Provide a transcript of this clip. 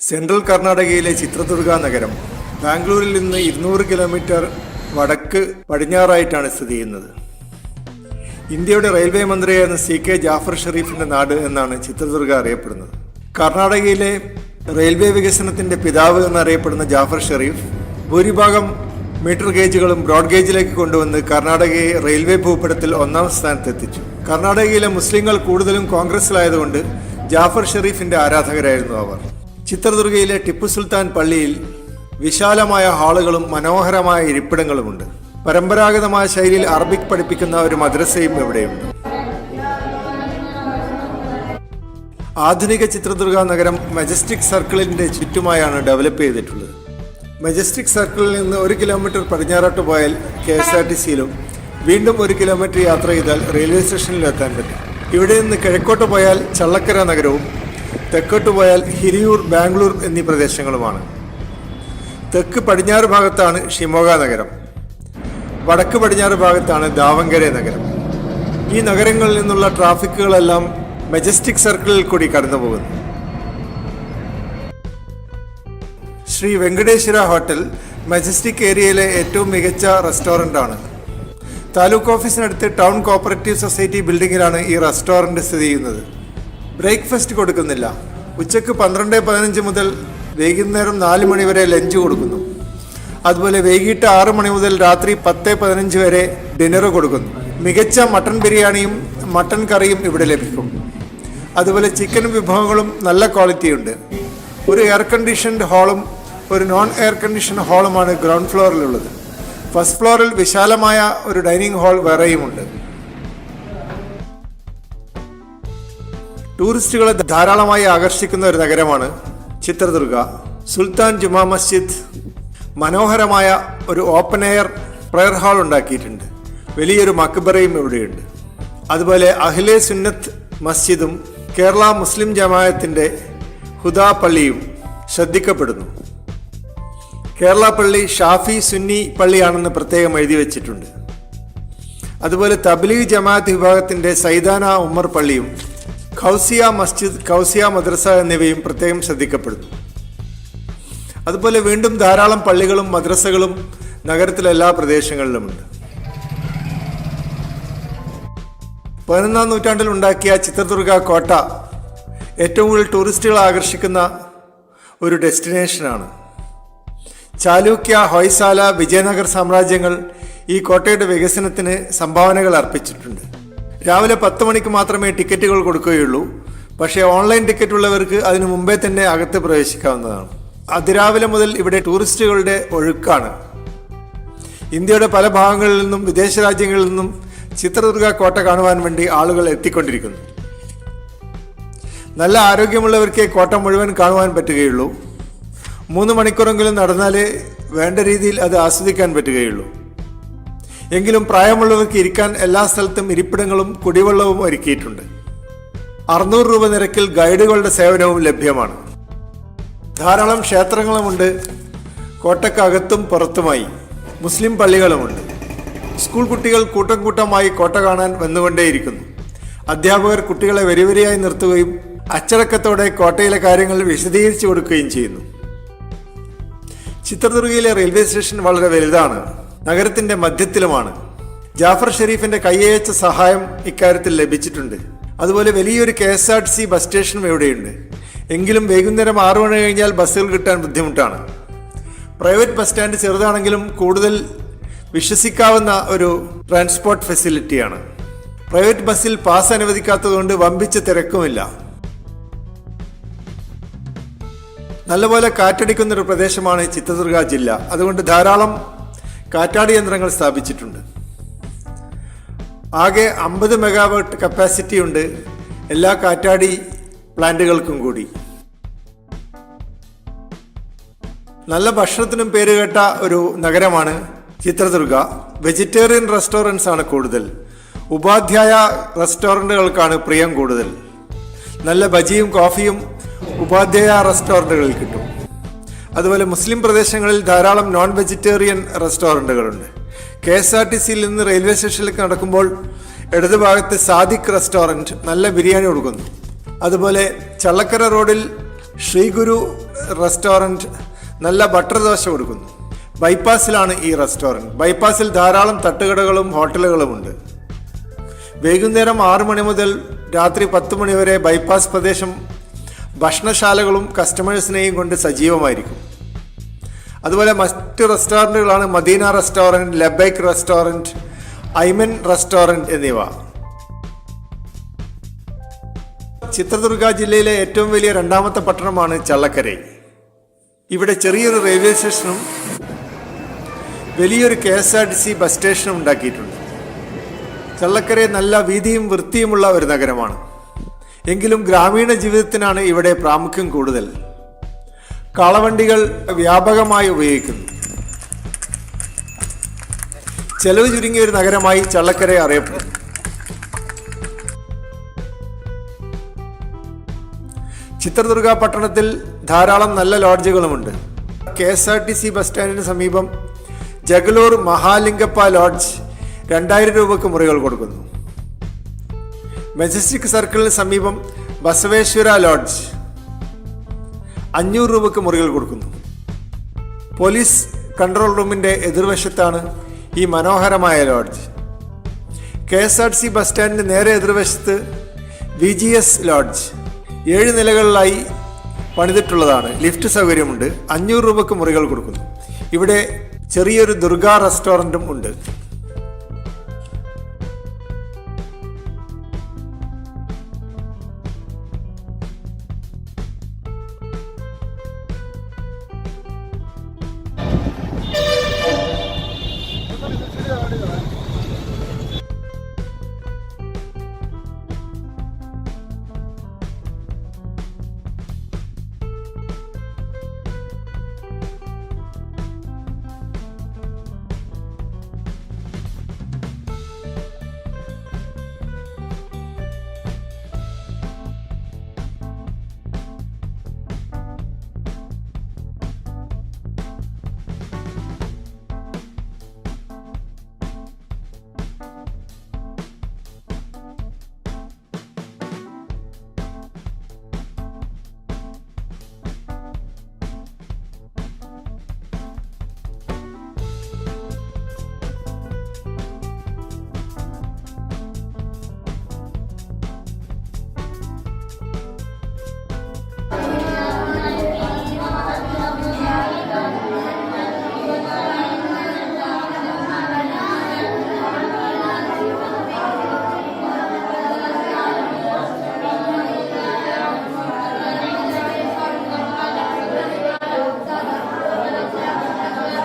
Central കർണാടകയിലെ ചിത്രദുർഗ നഗരം ബാംഗ്ലൂരിൽ നിന്ന് 200 കിലോമീറ്റർ വടക്ക് പടിഞ്ഞാറായിട്ടാണ് സ്ഥിതി ചെയ്യുന്നത്. ഇന്ത്യയുടെ റെയിൽവേ മന്ത്രിയായിരുന്ന CK ജാഫർ ഷെരീഫിന്റെ നാട് എന്നാണ് ചിത്രദുർഗ അറിയപ്പെടുന്നത്. കർണാടകയിലെ റെയിൽവേ വികസനത്തിന്റെ പിതാവ് എന്നറിയപ്പെടുന്ന ജാഫർ ഷെരീഫ് ഭൂരിഭാഗം മീറ്റർ ഗേജുകളും ബ്രോഡ് ഗേജിലേക്ക് കൊണ്ടുവന്ന് കർണാടകയെ റെയിൽവേ ഭൂപടത്തിൽ 1ാം സ്ഥാനത്തെത്തിച്ചു. കർണാടകയിലെ മുസ്ലിങ്ങൾ കൂടുതലും കോൺഗ്രസിലായതുകൊണ്ട് ജാഫർ ഷെരീഫിന്റെ ആരാധകരായിരുന്നു അവർ. ചിത്രദുർഗയിലെ ടിപ്പു സുൽത്താൻ പള്ളിയിൽ വിശാലമായ ഹാളുകളും മനോഹരമായ ഇരിപ്പിടങ്ങളുമുണ്ട്. പരമ്പരാഗതമായ ശൈലിയിൽ അറബിക് പഠിപ്പിക്കുന്ന ഒരു മദ്രസയും ഇവിടെയുണ്ട്. ആധുനിക ചിത്രദുർഗ നഗരം മജസ്റ്റിക് സർക്കിളിന്റെ ചുറ്റുമായാണ് ഡെവലപ്പ് ചെയ്തിട്ടുള്ളത്. മജസ്റ്റിക് സർക്കിളിൽ നിന്ന് 1 കിലോമീറ്റർ പടിഞ്ഞാറോട്ട് പോയാൽ KSRTCയിലും വീണ്ടും 1 കിലോമീറ്റർ യാത്ര ചെയ്താൽ റെയിൽവേ സ്റ്റേഷനിലും എത്താൻ പറ്റും. ഇവിടെ നിന്ന് കിഴക്കോട്ട് പോയാൽ ചള്ളക്കര നഗരവും തെക്കോട്ട് പോയാൽ ഹിരിയൂർ, ബാംഗ്ലൂർ എന്നീ പ്രദേശങ്ങളുമാണ്. തെക്ക് പടിഞ്ഞാറ് ഭാഗത്താണ് ഷിമോഗ നഗരം, വടക്ക് പടിഞ്ഞാറ് ഭാഗത്താണ് ദാവങ്കരെ നഗരം. ഈ നഗരങ്ങളിൽ നിന്നുള്ള ട്രാഫിക്കുകളെല്ലാം മജസ്റ്റിക് സർക്കിളിൽ കൂടി കടന്നുപോകുന്നു. ശ്രീ വെങ്കടേശ്വര ഹോട്ടൽ മജസ്റ്റിക് ഏരിയയിലെ ഏറ്റവും മികച്ച റെസ്റ്റോറൻ്റാണ്. താലൂക്ക് ഓഫീസിനടുത്ത് ടൗൺ കോപ്പറേറ്റീവ് സൊസൈറ്റി ബിൽഡിങ്ങിലാണ് ഈ റെസ്റ്റോറൻറ്റ് സ്ഥിതി ചെയ്യുന്നത്. ബ്രേക്ക്ഫാസ്റ്റ് കൊടുക്കുന്നില്ല. ഉച്ചയ്ക്ക് 12:15 മുതൽ വൈകുന്നേരം 4 മണി വരെ ലഞ്ച് കൊടുക്കുന്നു. അതുപോലെ വൈകിട്ട് 6 മണി മുതൽ രാത്രി 10:15 വരെ ഡിന്നർ കൊടുക്കുന്നു. മികച്ച മട്ടൺ ബിരിയാണിയും മട്ടൺ കറിയും ഇവിടെ ലഭിക്കും. അതുപോലെ ചിക്കൻ വിഭവങ്ങളും നല്ല ക്വാളിറ്റിയുണ്ട്. ഒരു എയർ കണ്ടീഷൻഡ് ഹാളും ഒരു നോൺ എയർ കണ്ടീഷൻഡ് ഹാളുമാണ് ഗ്രൗണ്ട് ഫ്ലോറിലുള്ളത്. ഫസ്റ്റ് ഫ്ലോറിൽ വിശാലമായ ഒരു ഡൈനിങ് ഹാൾ വേറെയുമുണ്ട്. ടൂറിസ്റ്റുകളെ ധാരാളമായി ആകർഷിക്കുന്ന ഒരു നഗരമാണ് ചിത്രദുർഗ. സുൽത്താൻ ജുമാ മസ്ജിദ് മനോഹരമായ ഒരു ഓപ്പൺ എയർ പ്രയർ ഹാൾ ഉണ്ടാക്കിയിട്ടുണ്ട്. വലിയൊരു മക്ബറയും ഇവിടെയുണ്ട്. അതുപോലെ അഹ്ലെ സുന്നത്ത് മസ്ജിദും കേരള മുസ്ലിം ജമാഅത്തിന്റെ ഹുദാ പള്ളിയും ശ്രദ്ധിക്കപ്പെടുന്നു. കേരള പള്ളി ഷാഫി സുന്നി പള്ളിയാണെന്ന് പ്രത്യേകം എഴുതി വച്ചിട്ടുണ്ട്. അതുപോലെ തബ്ലീഗ് ജമാഅത്ത് വിഭാഗത്തിന്റെ സൈദാന ഉമ്മർ പള്ളിയും ഖൗസിയ മസ്ജിദ്, ഖൗസിയ മദ്രസ എന്നിവയും പ്രത്യേകം ശ്രദ്ധിക്കപ്പെടുന്നു. അതുപോലെ വീണ്ടും ധാരാളം പള്ളികളും മദ്രസകളും നഗരത്തിലെ എല്ലാ പ്രദേശങ്ങളിലുമുണ്ട്. 11ാം നൂറ്റാണ്ടിൽ ഉണ്ടാക്കിയ ചിത്രദുർഗ കോട്ട ഏറ്റവും കൂടുതൽ ടൂറിസ്റ്റുകളെ ആകർഷിക്കുന്ന ഒരു ഡെസ്റ്റിനേഷനാണ്. ചാലൂക്യ, ഹൊയ്സാല, വിജയനഗർ സാമ്രാജ്യങ്ങൾ ഈ കോട്ടയുടെ വികസനത്തിന് സംഭാവനകൾ അർപ്പിച്ചിട്ടുണ്ട്. രാവിലെ 10 മണിക്ക് മാത്രമേ ടിക്കറ്റുകൾ കൊടുക്കുകയുള്ളൂ. പക്ഷേ ഓൺലൈൻ ടിക്കറ്റ് ഉള്ളവർക്ക് അതിനു മുമ്പേ തന്നെ അകത്ത് പ്രവേശിക്കാവുന്നതാണ്. അതിരാവിലെ മുതൽ ഇവിടെ ടൂറിസ്റ്റുകളുടെ ഒഴുക്കാണ്. ഇന്ത്യയുടെ പല ഭാഗങ്ങളിൽ നിന്നും വിദേശ രാജ്യങ്ങളിൽ നിന്നും ചിത്രദുർഗ കോട്ട കാണുവാൻ വേണ്ടി ആളുകൾ എത്തിക്കൊണ്ടിരിക്കുന്നു. നല്ല ആരോഗ്യമുള്ളവർക്കേ കോട്ട മുഴുവൻ കാണുവാൻ പറ്റുകയുള്ളൂ. 3 മണിക്കൂറെങ്കിലും നടന്നാലേ വേണ്ട രീതിയിൽ അത് ആസ്വദിക്കാൻ പറ്റുകയുള്ളൂ. എങ്കിലും പ്രായമുള്ളവർക്ക് ഇരിക്കാൻ എല്ലാ സ്ഥലത്തും ഇരിപ്പിടങ്ങളും കുടിവെള്ളവും ഒരുക്കിയിട്ടുണ്ട്. 600 രൂപ നിരക്കിൽ ഗൈഡുകളുടെ സേവനവും ലഭ്യമാണ്. ധാരാളം ക്ഷേത്രങ്ങളുമുണ്ട്. കോട്ടക്കകത്തും പുറത്തുമായി മുസ്ലിം പള്ളികളുമുണ്ട്. സ്കൂൾ കുട്ടികൾ കൂട്ടം കൂട്ടമായി കോട്ട കാണാൻ വന്നുകൊണ്ടേയിരിക്കുന്നു. അധ്യാപകർ കുട്ടികളെ വരിവരിയായി നിർത്തുകയും അച്ചടക്കത്തോടെ കോട്ടയിലെ കാര്യങ്ങൾ വിശദീകരിച്ചു കൊടുക്കുകയും ചെയ്യുന്നു. ചിത്രദുർഗയിലെ റെയിൽവേ സ്റ്റേഷൻ വളരെ വലുതാണ്. നഗരത്തിന്റെ മധ്യത്തിലുമാണ്. ജാഫർ ഷെരീഫിന്റെ കൈയയച്ച സഹായം ഇക്കാര്യത്തിൽ ലഭിച്ചിട്ടുണ്ട്. അതുപോലെ വലിയൊരു KSRTC ബസ് സ്റ്റേഷനും ഇവിടെയുണ്ട്. എങ്കിലും വൈകുന്നേരം 6 മണി കഴിഞ്ഞാൽ ബസ്സുകൾ കിട്ടാൻ ബുദ്ധിമുട്ടാണ്. പ്രൈവറ്റ് ബസ് സ്റ്റാൻഡ് ചെറുതാണെങ്കിലും കൂടുതൽ വിശ്വസിക്കാവുന്ന ഒരു ട്രാൻസ്പോർട്ട് ഫെസിലിറ്റിയാണ്. പ്രൈവറ്റ് ബസ്സിൽ പാസ് അനുവദിക്കാത്തതുകൊണ്ട് വമ്പിച്ച തിരക്കുമില്ല. നല്ലപോലെ കാറ്റടിക്കുന്നൊരു പ്രദേശമാണ് ചിത്രദുർഗ ജില്ല. അതുകൊണ്ട് ധാരാളം കാറ്റാടി യന്ത്രങ്ങൾ സ്ഥാപിച്ചിട്ടുണ്ട്. ആകെ 50 മെഗാവാട്ട് കപ്പാസിറ്റി ഉണ്ട് എല്ലാ കാറ്റാടി പ്ലാന്റുകൾക്കും കൂടി. നല്ല ഭക്ഷണത്തിനും പേരുകേട്ട ഒരു നഗരമാണ് ചിത്രദുർഗ. വെജിറ്റേറിയൻ റെസ്റ്റോറൻറ്റ്സ് ആണ് കൂടുതൽ. ഉപാധ്യായ റെസ്റ്റോറൻറ്റുകൾക്കാണ് പ്രിയം കൂടുതൽ. നല്ല ബജിയും കോഫിയും ഉപാധ്യായ റെസ്റ്റോറൻറ്റുകളിൽ കിട്ടും. അതുപോലെ മുസ്ലിം പ്രദേശങ്ങളിൽ ധാരാളം നോൺ വെജിറ്റേറിയൻ റെസ്റ്റോറൻറ്റുകളുണ്ട്. KSRTCയിൽ നിന്ന് റെയിൽവേ സ്റ്റേഷനിലേക്ക് നടക്കുമ്പോൾ ഇടതുഭാഗത്ത് സാദിഖ് റെസ്റ്റോറൻറ്റ് നല്ല ബിരിയാണി കൊടുക്കുന്നു. അതുപോലെ ചള്ളക്കര റോഡിൽ ശ്രീഗുരു റെസ്റ്റോറൻറ്റ് നല്ല ബട്ടർ ദോശ കൊടുക്കുന്നു. ബൈപ്പാസിലാണ് ഈ റെസ്റ്റോറൻറ്റ്. ബൈപ്പാസിൽ ധാരാളം തട്ടുകടകളും ഹോട്ടലുകളുമുണ്ട്. വൈകുന്നേരം 6 മണി മുതൽ രാത്രി 10 മണി വരെ ബൈപ്പാസ് പ്രദേശം ഭക്ഷണശാലകളും കസ്റ്റമേഴ്സിനെയും കൊണ്ട് സജീവമായിരിക്കും. അതുപോലെ മറ്റ് റെസ്റ്റോറൻറ്റുകളാണ് Madina restaurant, Labbaik restaurant, Aiman restaurant എന്നിവ. ചിത്രദുർഗ ജില്ലയിലെ ഏറ്റവും വലിയ രണ്ടാമത്തെ പട്ടണമാണ് ചള്ളക്കരൈ. ഇവിടെ ചെറിയൊരു റെയിൽവേ സ്റ്റേഷനും വലിയൊരു KSRTC ബസ് സ്റ്റേഷനും ഉണ്ടാക്കിയിട്ടുണ്ട്. ചള്ളക്കരൈ നല്ല വീതിയും വൃത്തിയുമുള്ള ഒരു നഗരമാണ്. എങ്കിലും ഗ്രാമീണ ജീവിതത്തിനാണ് ഇവിടെ പ്രാമുഖ്യം കൂടുതൽ. കാളവണ്ടികൾ വ്യാപകമായി ഉപയോഗിക്കുന്നു. ചെലവ് ചുരുങ്ങിയ ഒരു നഗരമായി ചള്ളക്കരൈ അറിയപ്പെടുന്നു. ചിത്രദുർഗ പട്ടണത്തിൽ ധാരാളം നല്ല ലോഡ്ജുകളുമുണ്ട്. KSRTC ബസ് സ്റ്റാൻഡിന് സമീപം ജഗലൂർ മഹാലിംഗപ്പ ലോഡ്ജ് 2000 രൂപയ്ക്ക് മുറികൾ കൊടുക്കുന്നു. മെജസ്റ്റിക് സർക്കിളിന് സമീപം ബസവേശ്വര ലോഡ്ജ് 500 രൂപയ്ക്ക് മുറികൾ കൊടുക്കുന്നു. പോലീസ് കൺട്രോൾ റൂമിൻ്റെ എതിർവശത്താണ് ഈ മനോഹരമായ ലോഡ്ജ്. KSRTC ബസ് സ്റ്റാൻഡിന് നേരെ എതിർവശത്ത് VGS ലോഡ്ജ് 7 നിലകളിലായി പണിതിട്ടുള്ളതാണ്. ലിഫ്റ്റ് സൗകര്യമുണ്ട്. 500 രൂപയ്ക്ക് മുറികൾ കൊടുക്കുന്നു. ഇവിടെ ചെറിയൊരു ദുർഗ റെസ്റ്റോറൻറ്റും ഉണ്ട്.